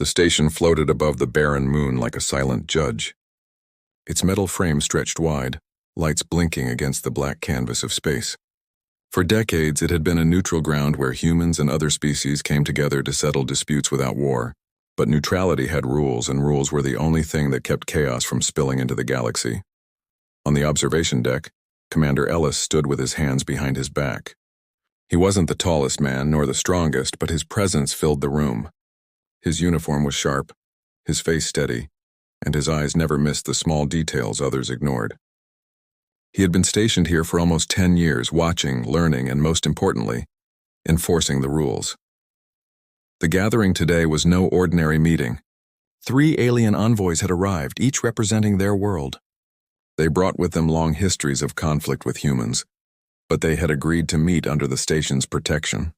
The station floated above the barren moon like a silent judge. Its metal frame stretched wide, lights blinking against the black canvas of space. For decades, it had been a neutral ground where humans and other species came together to settle disputes without war. But neutrality had rules, and rules were the only thing that kept chaos from spilling into the galaxy. On the observation deck, Commander Ellis stood with his hands behind his back. He wasn't the tallest man, nor the strongest, but his presence filled the room. His uniform was sharp, his face steady, and his eyes never missed the small details others ignored. He had been stationed here for almost 10 years, watching, learning, and most importantly, enforcing the rules. The gathering today was no ordinary meeting. 3 alien envoys had arrived, each representing their world. They brought with them long histories of conflict with humans, but they had agreed to meet under the station's protection.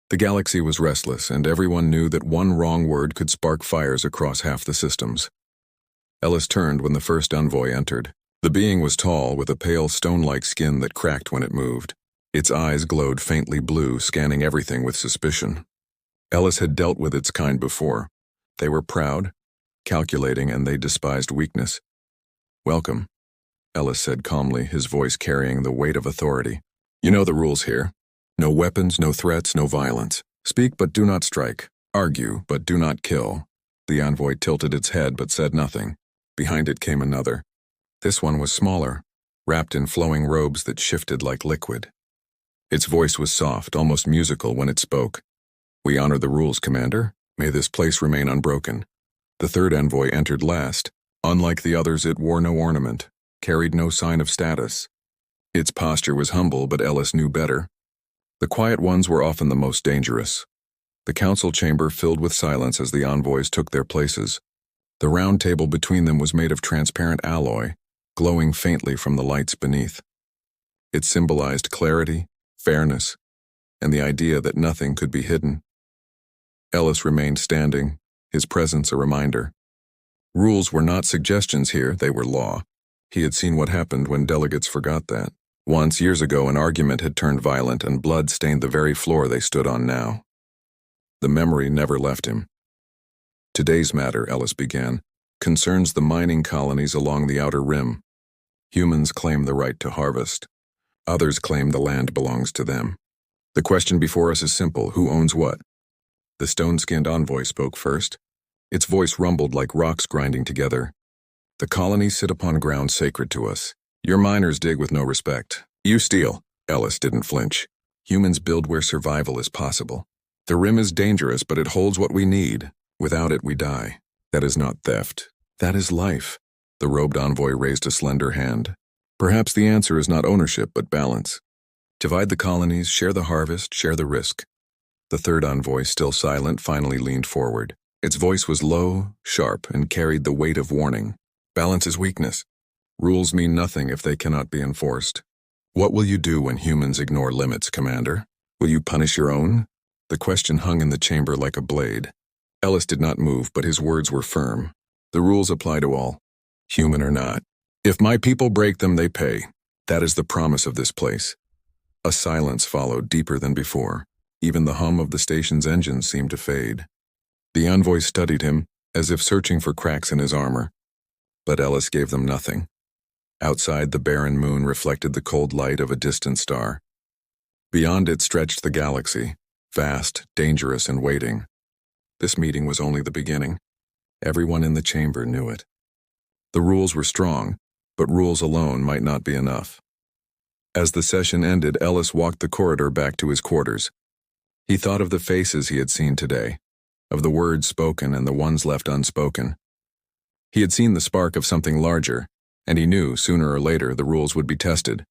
The galaxy was restless, and everyone knew that one wrong word could spark fires across half the systems. Ellis turned when the first envoy entered. The being was tall, with a pale stone-like skin that cracked when it moved. Its eyes glowed faintly blue, scanning everything with suspicion. Ellis had dealt with its kind before. They were proud, calculating, and they despised weakness. "Welcome," Ellis said calmly, his voice carrying the weight of authority. "You know the rules here. No weapons, no threats, no violence. Speak but do not strike. Argue but do not kill." The envoy tilted its head but said nothing. Behind it came another. This one was smaller, wrapped in flowing robes that shifted like liquid. Its voice was soft, almost musical when it spoke. "We honor the rules, Commander. May this place remain unbroken." The third envoy entered last. Unlike the others, it wore no ornament, carried no sign of status. Its posture was humble, but Ellis knew better. The quiet ones were often the most dangerous. The council chamber filled with silence as the envoys took their places. The round table between them was made of transparent alloy, glowing faintly from the lights beneath. It symbolized clarity, fairness, and the idea that nothing could be hidden. Ellis remained standing, his presence a reminder. Rules were not suggestions here, they were law. He had seen what happened when delegates forgot that. Once, years ago, an argument had turned violent and blood stained the very floor they stood on now. The memory never left him. "Today's matter," Ellis began, "concerns the mining colonies along the outer rim. Humans claim the right to harvest. Others claim the land belongs to them. The question before us is simple: who owns what?" The stone-skinned envoy spoke first. Its voice rumbled like rocks grinding together. "The colonies sit upon ground sacred to us. Your miners dig with no respect. You steal." Ellis didn't flinch. "Humans build where survival is possible. The rim is dangerous, but it holds what we need. Without it, we die. That is not theft. That is life." The robed envoy raised a slender hand. "Perhaps the answer is not ownership, but balance. Divide the colonies, share the harvest, share the risk." The third envoy, still silent, finally leaned forward. Its voice was low, sharp, and carried the weight of warning. "Balance is weakness. Rules mean nothing if they cannot be enforced. What will you do when humans ignore limits, Commander? Will you punish your own?" The question hung in the chamber like a blade. Ellis did not move, but his words were firm. "The rules apply to all, human or not. If my people break them, they pay. That is the promise of this place." A silence followed, deeper than before. Even the hum of the station's engines seemed to fade. The envoy studied him, as if searching for cracks in his armor. But Ellis gave them nothing. Outside, the barren moon reflected the cold light of a distant star. Beyond it stretched the galaxy, vast, dangerous, and waiting. This meeting was only the beginning. Everyone in the chamber knew it. The rules were strong, but rules alone might not be enough. As the session ended, Ellis walked the corridor back to his quarters. He thought of the faces he had seen today, of the words spoken and the ones left unspoken. He had seen the spark of something larger, and he knew sooner or later the rules would be tested.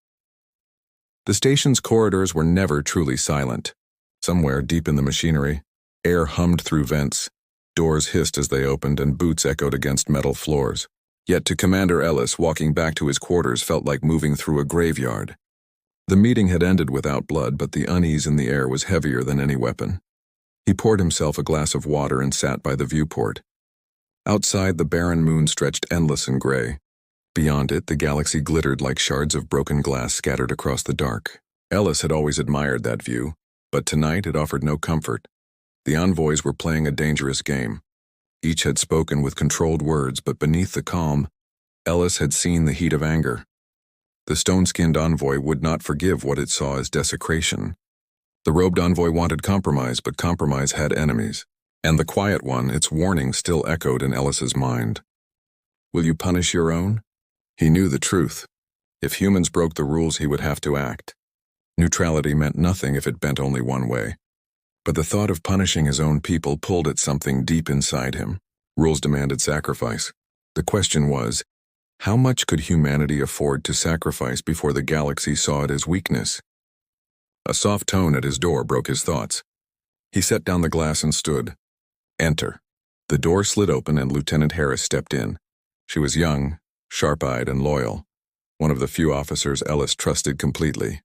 The station's corridors were never truly silent. Somewhere deep in the machinery, air hummed through vents, doors hissed as they opened, and boots echoed against metal floors. Yet to Commander Ellis, walking back to his quarters felt like moving through a graveyard. The meeting had ended without blood, but the unease in the air was heavier than any weapon. He poured himself a glass of water and sat by the viewport. Outside, the barren moon stretched endless and gray. Beyond it, the galaxy glittered like shards of broken glass scattered across the dark. Ellis had always admired that view, but tonight it offered no comfort. The envoys were playing a dangerous game. Each had spoken with controlled words, but beneath the calm, Ellis had seen the heat of anger. The stone-skinned envoy would not forgive what it saw as desecration. The robed envoy wanted compromise, but compromise had enemies. And the quiet one, its warning still echoed in Ellis's mind. Will you punish your own? He knew the truth. If humans broke the rules, he would have to act. Neutrality meant nothing if it bent only one way. But the thought of punishing his own people pulled at something deep inside him. Rules demanded sacrifice. The question was, how much could humanity afford to sacrifice before the galaxy saw it as weakness? A soft tone at his door broke his thoughts. He set down the glass and stood. Enter. The door slid open and Lieutenant Harris stepped in. She was young, sharp-eyed, and loyal, one of the few officers Ellis trusted completely.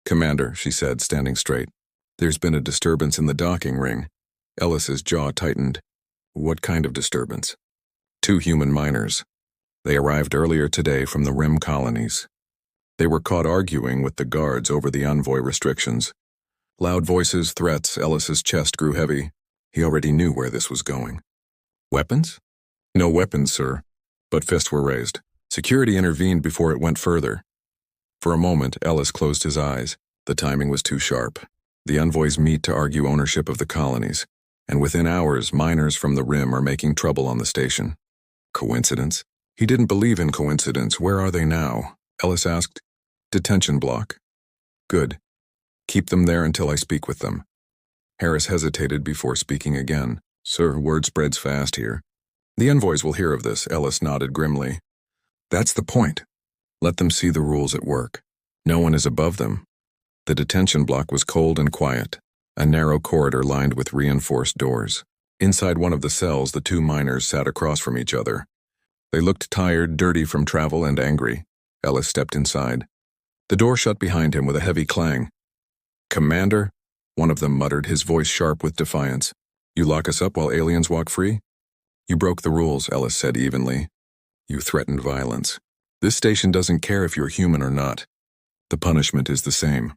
Commander, she said, standing straight. There's been a disturbance in the docking ring. Ellis's jaw tightened. What kind of disturbance? 2 human miners. They arrived earlier today from the rim colonies. They were caught arguing with the guards over the envoy restrictions. Loud voices, threats, Ellis's chest grew heavy. He already knew where this was going. Weapons? No weapons, sir. But fists were raised. Security intervened before it went further. For a moment, Ellis closed his eyes. The timing was too sharp. The envoys meet to argue ownership of the colonies, and within hours, miners from the rim are making trouble on the station. Coincidence? He didn't believe in coincidence. Where are they now? Ellis asked. Detention block. Good. Keep them there until I speak with them. Harris hesitated before speaking again. Sir, word spreads fast here. The envoys will hear of this, Ellis nodded grimly. That's the point. Let them see the rules at work. No one is above them. The detention block was cold and quiet, a narrow corridor lined with reinforced doors. Inside one of the cells, the 2 miners sat across from each other. They looked tired, dirty from travel, and angry. Ellis stepped inside. The door shut behind him with a heavy clang. Commander, one of them muttered, his voice sharp with defiance. You lock us up while aliens walk free? You broke the rules, Ellis said evenly. You threatened violence. This station doesn't care if you're human or not. The punishment is the same.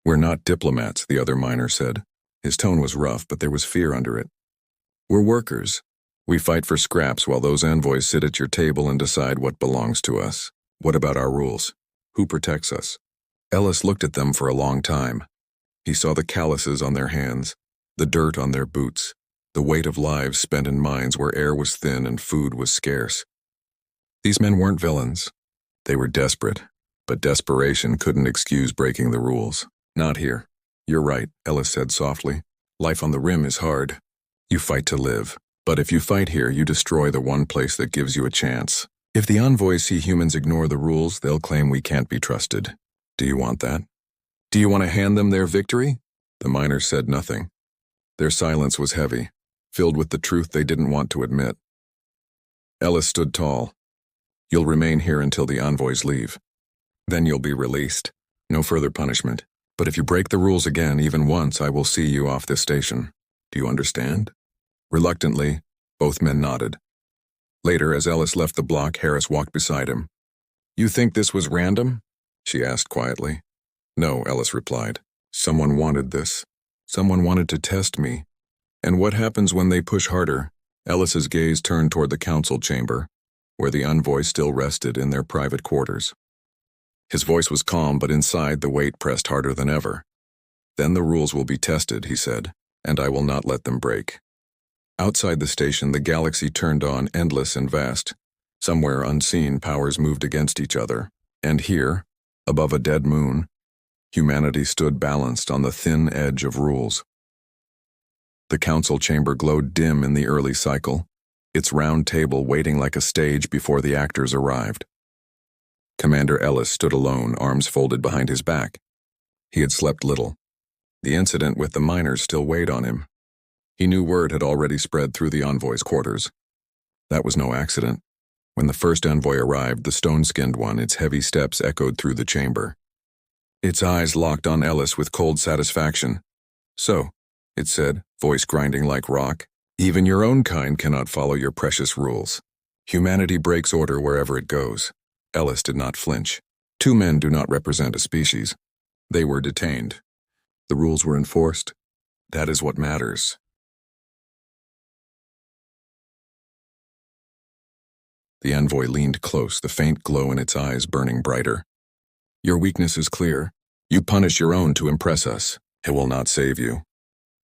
We're not diplomats, the other miner said. His tone was rough, but there was fear under it. We're workers. We fight for scraps while those envoys sit at your table and decide what belongs to us. What about our rules? Who protects us? Ellis looked at them for a long time. He saw the calluses on their hands, the dirt on their boots, the weight of lives spent in mines where air was thin and food was scarce. These men weren't villains. They were desperate, but desperation couldn't excuse breaking the rules. Not here. You're right, Ellis said softly. Life on the rim is hard. You fight to live. But if you fight here, you destroy the one place that gives you a chance. If the envoys see humans ignore the rules, they'll claim we can't be trusted. Do you want that? Do you want to hand them their victory? The miners said nothing. Their silence was heavy, filled with the truth they didn't want to admit. Ellis stood tall. You'll remain here until the envoys leave. Then you'll be released. No further punishment. But if you break the rules again, even once, I will see you off this station. Do you understand? Reluctantly, both men nodded. Later, as Ellis left the block, Harris walked beside him. You think this was random? She asked quietly. No, Ellis replied. Someone wanted this. Someone wanted to test me. And what happens when they push harder? Ellis's gaze turned toward the council chamber, where the envoys still rested in their private quarters. His voice was calm, but inside the weight pressed harder than ever. Then the rules will be tested, he said, and I will not let them break. Outside the station, the galaxy turned on, endless and vast. Somewhere unseen, powers moved against each other. And here, above a dead moon, humanity stood balanced on the thin edge of rules. The council chamber glowed dim in the early cycle, its round table waiting like a stage before the actors arrived. Commander Ellis stood alone, arms folded behind his back. He had slept little. The incident with the miners still weighed on him. He knew word had already spread through the envoys' quarters. That was no accident. When the first envoy arrived, the stone-skinned one, its heavy steps echoed through the chamber. Its eyes locked on Ellis with cold satisfaction. So, it said, voice grinding like rock, even your own kind cannot follow your precious rules. Humanity breaks order wherever it goes. Ellis did not flinch. 2 men do not represent a species. They were detained. The rules were enforced. That is what matters. The envoy leaned close, the faint glow in its eyes burning brighter. Your weakness is clear. You punish your own to impress us. It will not save you.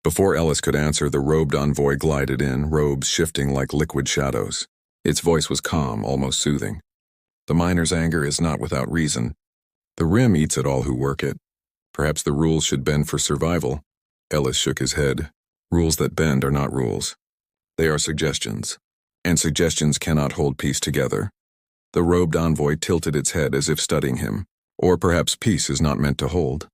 Before Ellis could answer, the robed envoy glided in, robes shifting like liquid shadows. Its voice was calm, almost soothing. The miner's anger is not without reason. The rim eats at all who work it. Perhaps the rules should bend for survival. Ellis shook his head. Rules that bend are not rules. They are suggestions. And suggestions cannot hold peace together. The robed envoy tilted its head as if studying him. Or perhaps peace is not meant to hold.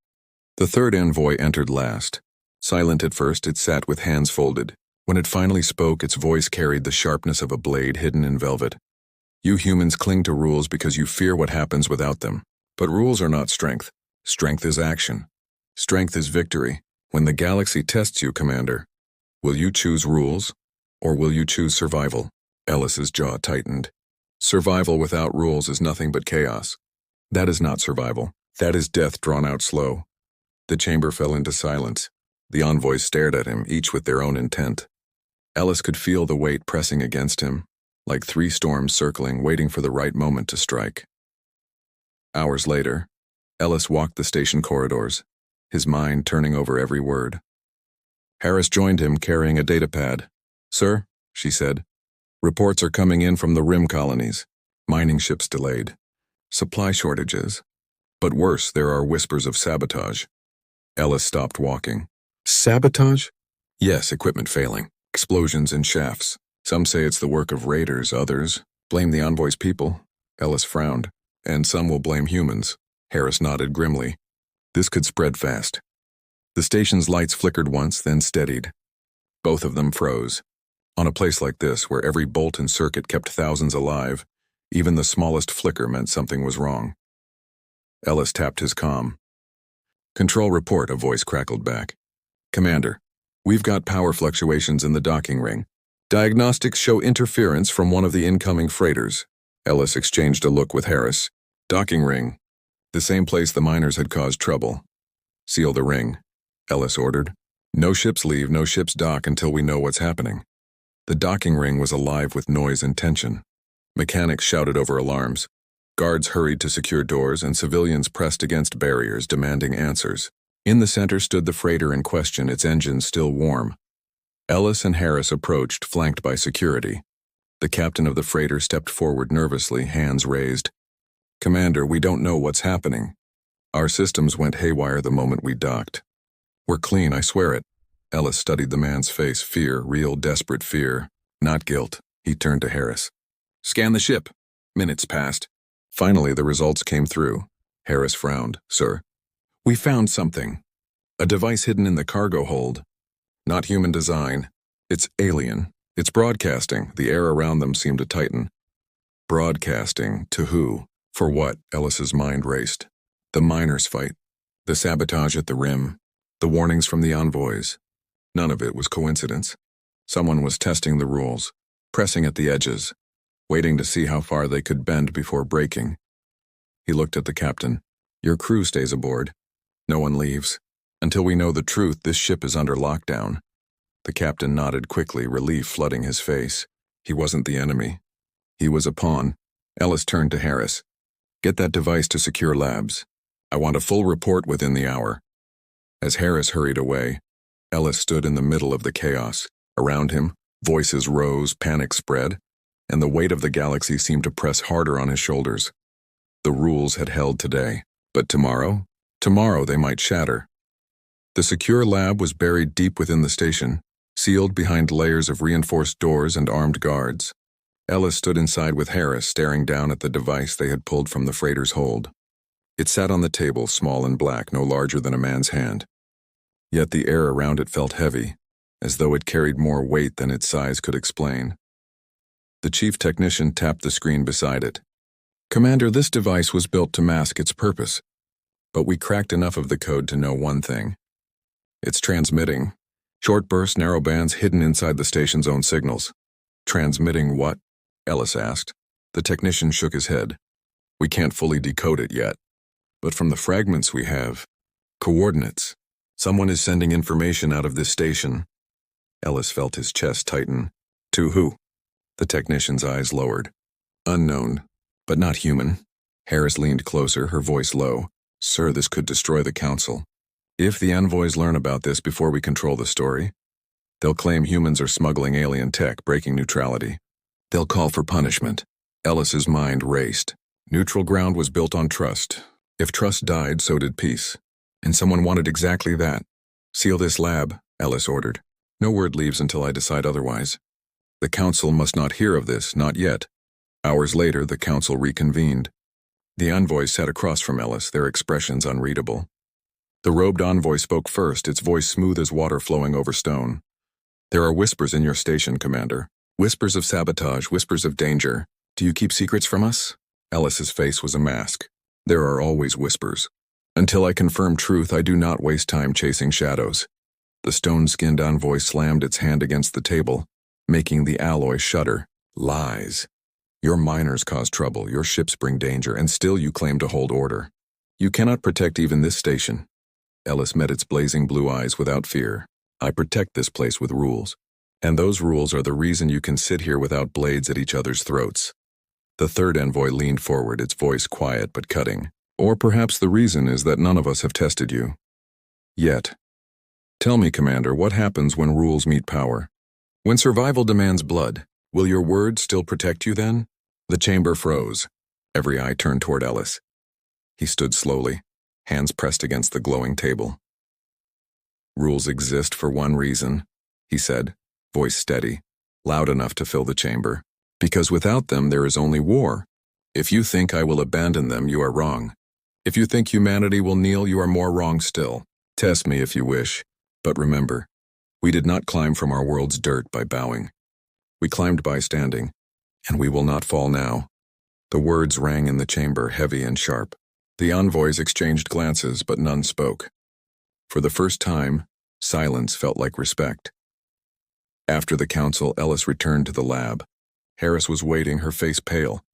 The third envoy entered last. Silent at first, it sat with hands folded. When it finally spoke, its voice carried the sharpness of a blade hidden in velvet. You humans cling to rules because you fear what happens without them. But rules are not strength. Strength is action. Strength is victory. When the galaxy tests you, Commander, will you choose rules, or will you choose survival? Ellis's jaw tightened. Survival without rules is nothing but chaos. That is not survival. That is death drawn out slow. The chamber fell into silence. The envoys stared at him, each with their own intent. Ellis could feel the weight pressing against him, like 3 storms circling, waiting for the right moment to strike. Hours later, Ellis walked the station corridors, his mind turning over every word. Harris joined him, carrying a datapad. Sir, she said, reports are coming in from the rim colonies. Mining ships delayed. Supply shortages. But worse, there are whispers of sabotage. Ellis stopped walking. Sabotage? Yes, equipment failing. Explosions in shafts. Some say it's the work of raiders, others blame the envoy's people. Ellis frowned. And some will blame humans. Harris nodded grimly. This could spread fast. The station's lights flickered once, then steadied. Both of them froze. On a place like this, where every bolt and circuit kept thousands alive, even the smallest flicker meant something was wrong. Ellis tapped his comm. Control report, a voice crackled back. Commander, we've got power fluctuations in the docking ring. Diagnostics show interference from one of the incoming freighters. Ellis exchanged a look with Harris. Docking ring. The same place the miners had caused trouble. Seal the ring, Ellis ordered. No ships leave, no ships dock until we know what's happening. The docking ring was alive with noise and tension. Mechanics shouted over alarms. Guards hurried to secure doors, and civilians pressed against barriers, demanding answers. In the center stood the freighter in question, its engines still warm. Ellis and Harris approached, flanked by security. The captain of the freighter stepped forward nervously, hands raised. Commander, we don't know what's happening. Our systems went haywire the moment we docked. We're clean, I swear it. Ellis studied the man's face, fear, real desperate fear, not guilt. He turned to Harris. Scan the ship. Minutes passed. Finally, the results came through. Harris frowned. Sir, we found something. A device hidden in the cargo hold. Not human design. It's alien. It's broadcasting. The air around them seemed to tighten. Broadcasting to who? For what? Ellis's mind raced. The miners' fight. The sabotage at the rim. The warnings from the envoys. None of it was coincidence. Someone was testing the rules, pressing at the edges, waiting to see how far they could bend before breaking. He looked at the captain. Your crew stays aboard. No one leaves. Until we know the truth, this ship is under lockdown. The captain nodded quickly, relief flooding his face. He wasn't the enemy. He was a pawn. Ellis turned to Harris. Get that device to secure labs. I want a full report within the hour. As Harris hurried away, Ellis stood in the middle of the chaos. Around him, voices rose, panic spread, and the weight of the galaxy seemed to press harder on his shoulders. The rules had held today, but tomorrow? Tomorrow they might shatter. The secure lab was buried deep within the station, sealed behind layers of reinforced doors and armed guards. Ellis stood inside with Harris, staring down at the device they had pulled from the freighter's hold. It sat on the table, small and black, no larger than a man's hand. Yet the air around it felt heavy, as though it carried more weight than its size could explain. The chief technician tapped the screen beside it. Commander, this device was built to mask its purpose, but we cracked enough of the code to know one thing. It's transmitting. Short bursts, narrow bands hidden inside the station's own signals. Transmitting what? Ellis asked. The technician shook his head. We can't fully decode it yet. But from the fragments we have, coordinates. Someone is sending information out of this station. Ellis felt his chest tighten. To who? The technician's eyes lowered. Unknown, but not human. Harris leaned closer, her voice low. Sir, this could destroy the council. If the envoys learn about this before we control the story, they'll claim humans are smuggling alien tech, breaking neutrality. They'll call for punishment. Ellis's mind raced. Neutral ground was built on trust. If trust died, so did peace. And someone wanted exactly that. Seal this lab, Ellis ordered. No word leaves until I decide otherwise. The council must not hear of this, not yet. Hours later, the council reconvened. The envoys sat across from Ellis, their expressions unreadable. The robed envoy spoke first, its voice smooth as water flowing over stone. There are whispers in your station, Commander. Whispers of sabotage, whispers of danger. Do you keep secrets from us? Ellis's face was a mask. There are always whispers. Until I confirm truth, I do not waste time chasing shadows. The stone-skinned envoy slammed its hand against the table, making the alloy shudder. Lies. Your miners cause trouble, your ships bring danger, and still you claim to hold order. You cannot protect even this station. Ellis met its blazing blue eyes without fear. I protect this place with rules. And those rules are the reason you can sit here without blades at each other's throats. The third envoy leaned forward, its voice quiet but cutting. Or perhaps the reason is that none of us have tested you. Yet. Tell me, Commander, what happens when rules meet power? When survival demands blood, will your word still protect you then? The chamber froze. Every eye turned toward Ellis. He stood slowly, hands pressed against the glowing table. Rules exist for one reason, he said, voice steady, loud enough to fill the chamber. Because without them there is only war. If you think I will abandon them, you are wrong. If you think humanity will kneel, you are more wrong still. Test me if you wish. But remember, we did not climb from our world's dirt by bowing. We climbed by standing, and we will not fall now. The words rang in the chamber, heavy and sharp. The envoys exchanged glances, but none spoke. For the first time, silence felt like respect. After the council, Ellis returned to the lab. Harris was waiting, her face pale.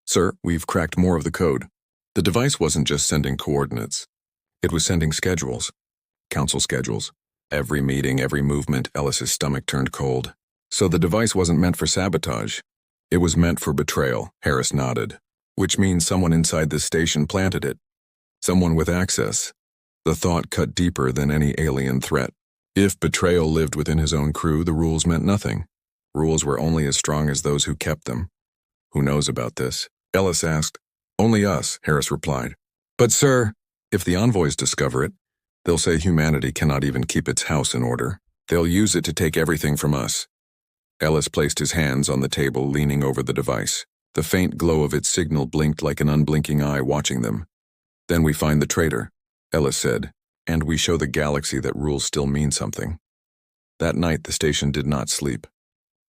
Sir, we've cracked more of the code. The device wasn't just sending coordinates. It was sending schedules. Council schedules. Every meeting, every movement, Ellis's stomach turned cold. So the device wasn't meant for sabotage. It was meant for betrayal, Harris nodded. Which means someone inside this station planted it. Someone with access. The thought cut deeper than any alien threat. If betrayal lived within his own crew, the rules meant nothing. Rules were only as strong as those who kept them. Who knows about this? Ellis asked. Only us, Harris replied. But sir, if the envoys discover it, they'll say humanity cannot even keep its house in order. They'll use it to take everything from us. Ellis placed his hands on the table, leaning over the device. The faint glow of its signal blinked like an unblinking eye watching them. Then we find the traitor, Ellis said, and we show the galaxy that rules still mean something. That night the station did not sleep.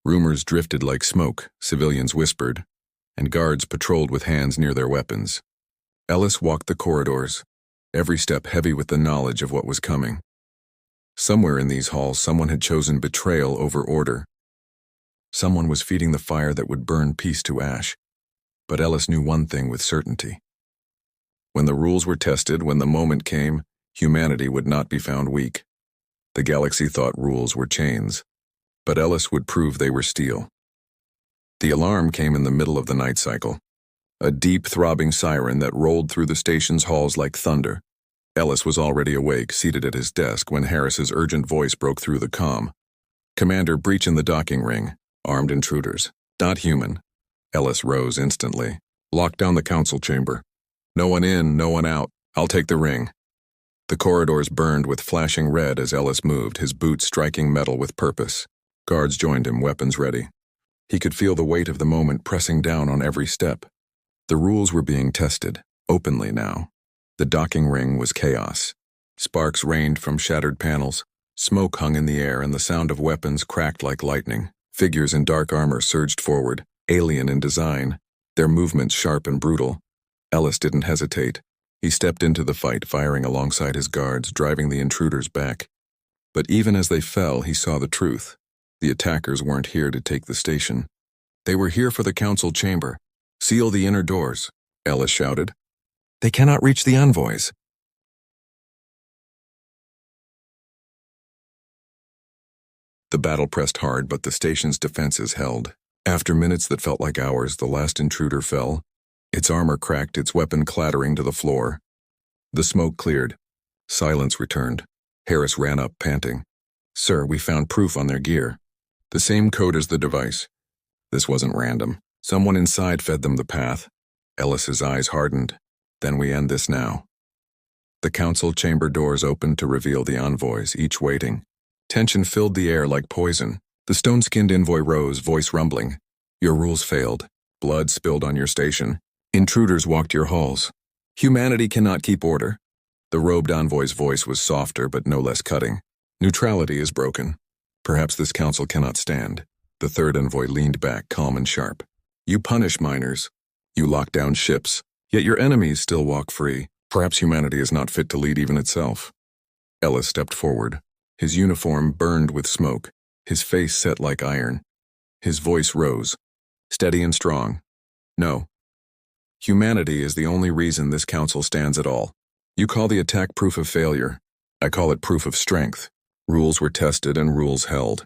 Rumors drifted like smoke, civilians whispered, and guards patrolled with hands near their weapons. Ellis walked the corridors, every step heavy with the knowledge of what was coming. Somewhere in these halls someone had chosen betrayal over order. Someone was feeding the fire that would burn peace to ash. But Ellis knew one thing with certainty. When the rules were tested, when the moment came, humanity would not be found weak. The galaxy thought rules were chains, but Ellis would prove they were steel. The alarm came in the middle of the night cycle, a deep, throbbing siren that rolled through the station's halls like thunder. Ellis was already awake, seated at his desk, when Harris's urgent voice broke through the calm. Commander, breach in the docking ring. Armed intruders. Not human. Ellis rose instantly. Lock down the council chamber. No one in, no one out. I'll take the ring. The corridors burned with flashing red as Ellis moved, his boots striking metal with purpose. Guards joined him, weapons ready. He could feel the weight of the moment pressing down on every step. The rules were being tested, openly now. The docking ring was chaos. Sparks rained from shattered panels. Smoke hung in the air and the sound of weapons cracked like lightning. Figures in dark armor surged forward, alien in design, their movements sharp and brutal. Ellis didn't hesitate. He stepped into the fight, firing alongside his guards, driving the intruders back. But even as they fell, he saw the truth. The attackers weren't here to take the station. They were here for the council chamber. Seal the inner doors, Ellis shouted. They cannot reach the envoys. The battle pressed hard, but the station's defenses held. After minutes that felt like hours, the last intruder fell. Its armor cracked, its weapon clattering to the floor. The smoke cleared. Silence returned. Harris ran up, panting. "Sir, we found proof on their gear. The same code as the device. This wasn't random. Someone inside fed them the path." Ellis's eyes hardened. "Then we end this now." The council chamber doors opened to reveal the envoys, each waiting. Tension filled the air like poison. The stone-skinned envoy rose, voice rumbling. "Your rules failed. Blood spilled on your station. Intruders walked your halls. Humanity cannot keep order." The robed envoy's voice was softer but no less cutting. "Neutrality is broken. Perhaps this council cannot stand." The third envoy leaned back, calm and sharp. "You punish minors. You lock down ships. Yet your enemies still walk free. Perhaps humanity is not fit to lead even itself." Ellis stepped forward. His uniform burned with smoke, his face set like iron. His voice rose, steady and strong. "No. Humanity is the only reason this council stands at all. You call the attack proof of failure. I call it proof of strength. Rules were tested and rules held.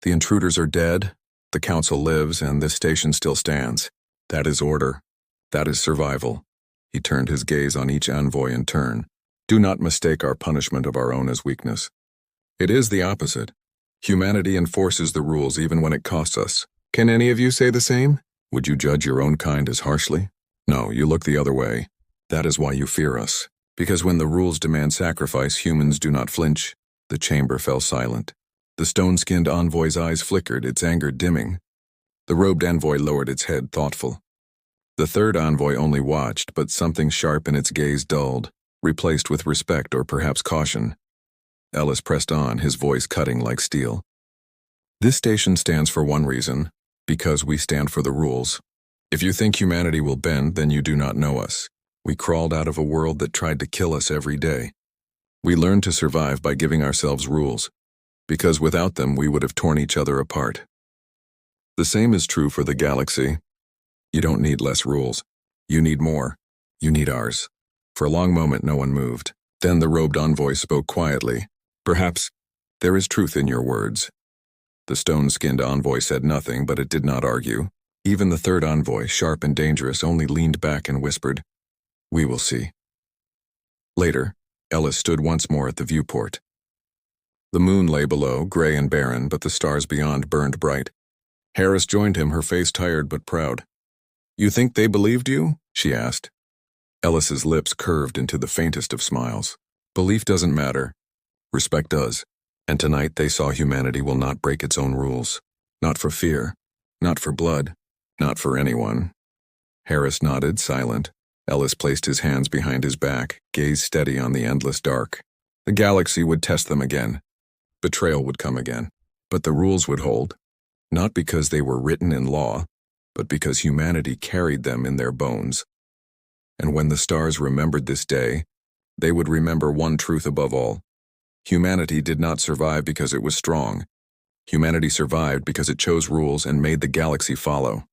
The intruders are dead, the council lives, and this station still stands. That is order. That is survival." He turned his gaze on each envoy in turn. "Do not mistake our punishment of our own as weakness. It is the opposite. Humanity enforces the rules even when it costs us. Can any of you say the same? Would you judge your own kind as harshly? No, you look the other way. That is why you fear us. Because when the rules demand sacrifice, humans do not flinch." The chamber fell silent. The stone-skinned envoy's eyes flickered, its anger dimming. The robed envoy lowered its head, thoughtful. The third envoy only watched, but something sharp in its gaze dulled, replaced with respect or perhaps caution. Ellis pressed on, his voice cutting like steel. "This station stands for one reason, because we stand for the rules. If you think humanity will bend, then you do not know us. We crawled out of a world that tried to kill us every day. We learned to survive by giving ourselves rules, because without them we would have torn each other apart. The same is true for the galaxy. You don't need less rules. You need more. You need ours." For a long moment no one moved. Then the robed envoy spoke quietly. "Perhaps there is truth in your words." The stone-skinned envoy said nothing, but it did not argue. Even the third envoy, sharp and dangerous, only leaned back and whispered, "We will see." Later, Ellis stood once more at the viewport. The moon lay below, gray and barren, but the stars beyond burned bright. Harris joined him, her face tired but proud. "You think they believed you?" she asked. Ellis's lips curved into the faintest of smiles. "Belief doesn't matter. Respect does. And tonight they saw humanity will not break its own rules. Not for fear. Not for blood. Not for anyone." Harris nodded, silent. Ellis placed his hands behind his back, gaze steady on the endless dark. The galaxy would test them again. Betrayal would come again. But the rules would hold. Not because they were written in law, but because humanity carried them in their bones. And when the stars remembered this day, they would remember one truth above all. Humanity did not survive because it was strong. Humanity survived because it chose rules and made the galaxy follow.